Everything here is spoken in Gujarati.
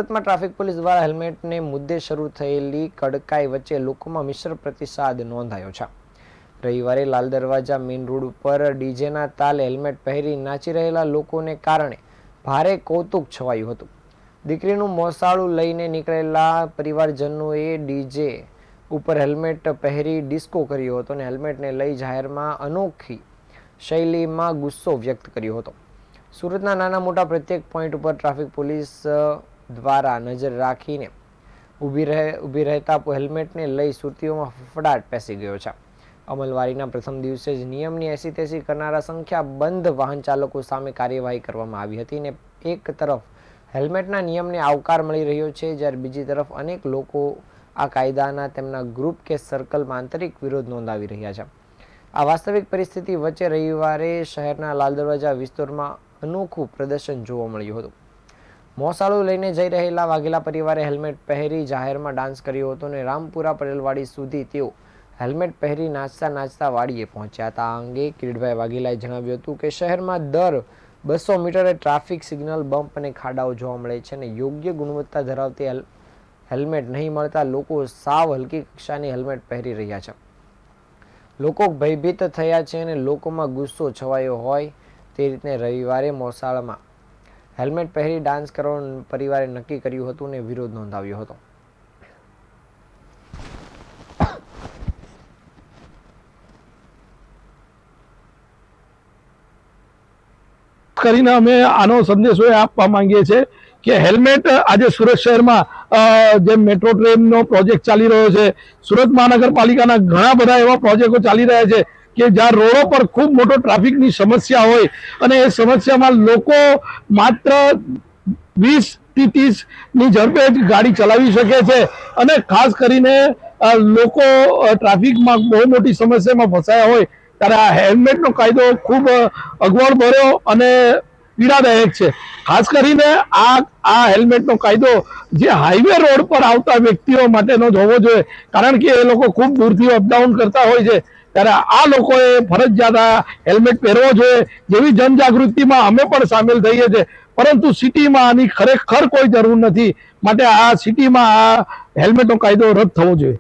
સુરતમાં ટ્રાફિક પોલીસ દ્વારા હેલ્મેટને મુદ્દે શરૂ થયેલી કડકાઈ વચ્ચે લોકોમાં મિશ્ર પ્રતિસાદ નોંધાયો છે। રવિવારે લાલ દરવાજા મેઇન રોડ ઉપર ડીજેના તાલે હેલ્મેટ પહેરી નાચી રહેલા લોકોને કારણે ભારે કૌતુક છવાયું હતું। દીકરીનું મોસાળું લઈને નીકળેલા પરિવારજનોએ ડીજે ઉપર હેલ્મેટ પહેરી ડિસ્કો કર્યો હતો અને હેલ્મેટને લઈ જાહેરમાં અનોખી શૈલીમાં ગુસ્સો વ્યક્ત કર્યો હતો। સુરતના નાના મોટા પ્રત્યેક પોઈન્ટ ઉપર ટ્રાફિક પોલીસ દ્વારા નજર રાખીને ઊભી રહેતા હેલ્મેટને લઈ સુરતીઓમાં ફફડાટ પેસી ગયો છે। અમલવારીના પ્રથમ દિવસે જ નિયમની એસી તેસી કરનારા સંખ્યાબંધ વાહન ચાલકો સામે કાર્યવાહી કરવામાં આવી હતી ને એક તરફ હેલ્મેટના નિયમને આવકાર મળી રહ્યો છે, જ્યારે બીજી તરફ અનેક લોકો આ કાયદાના તેમના ગ્રુપ કે સર્કલમાં આંતરિક વિરોધ નોંધાવી રહ્યા છે। આ વાસ્તવિક પરિસ્થિતિ વચ્ચે રવિવારે શહેરના લાલ દરવાજા વિસ્તારમાં અનોખું પ્રદર્શન જોવા મળ્યું હતું। મોસાળું લઈને જઈ રહેલા વાઘેલા પરિવારે હેલ્મેટ પહેરી જાહેરમાં ડાન્સ કર્યો હતો અને રામપુરા પટેલવાડી સુધી તેઓ હેલ્મેટ પહેરી નાચતા વાડીએ પહોંચ્યા હતા। આ અંગે કિરીટભાઈ વાઘેલાએ જણાવ્યું હતું કે શહેરમાં દર 200 મીટરે ટ્રાફિક સિગ્નલ, બમ્પ અને ખાડાઓ જોવા મળે છે અને યોગ્ય ગુણવત્તા ધરાવતી હેલ્મેટ નહીં મળતા લોકો સાવ હલકી કક્ષાની હેલ્મેટ પહેરી રહ્યા છે। લોકો ભયભીત થયા છે અને લોકોમાં ગુસ્સો છવાયો હોય તે રીતે રવિવારે મોસાળમાં હેલ્મેટ પહેરી ડાન્સ કરવાનું પરિવારે નક્કી કર્યું હતું અને વિરોધ નોંધાવ્યો હતો। કરીને અમે આનો સંદેશો એ આપવા માંગીએ છીએ કે હેલ્મેટ આજે સુરત શહેરમાં જે મેટ્રો ટ્રેનનો પ્રોજેક્ટ ચાલી રહ્યો છે, સુરત મહાનગરપાલિકાના ઘણા બધા એવા પ્રોજેક્ટો ચાલી રહ્યા છે કે જ્યાં રોડો પર ખૂબ મોટો ટ્રાફિકની સમસ્યા હોય અને એ સમસ્યામાં લોકો માત્ર 20 થી 30 ની ઝડપે જ ગાડી ચલાવી શકે છે અને ખાસ કરીને લોકો ટ્રાફિકમાં બહુ મોટી સમસ્યામાં ફસાયા હોય ત્યારે આ હેલ્મેટનો કાયદો ખૂબ અગવડ ભર્યો અને પીડાદાયક છે। ખાસ કરીને આ હેલ્મેટનો કાયદો જે હાઈવે રોડ પર આવતા વ્યક્તિઓ માટેનો જ હોવો જોઈએ, કારણ કે એ લોકો ખૂબ દૂરથી અપડાઉન કરતા હોય છે, ત્યારે આ લોકોએ ફરજિયાત આ હેલ્મેટ પહેરવો જોઈએ। જેવી જનજાગૃતિમાં અમે પણ સામેલ થઈએ છીએ, પરંતુ સિટીમાં આની ખરેખર કોઈ જરૂર નથી, માટે આ સિટીમાં આ હેલ્મેટનો કાયદો રદ થવો જોઈએ।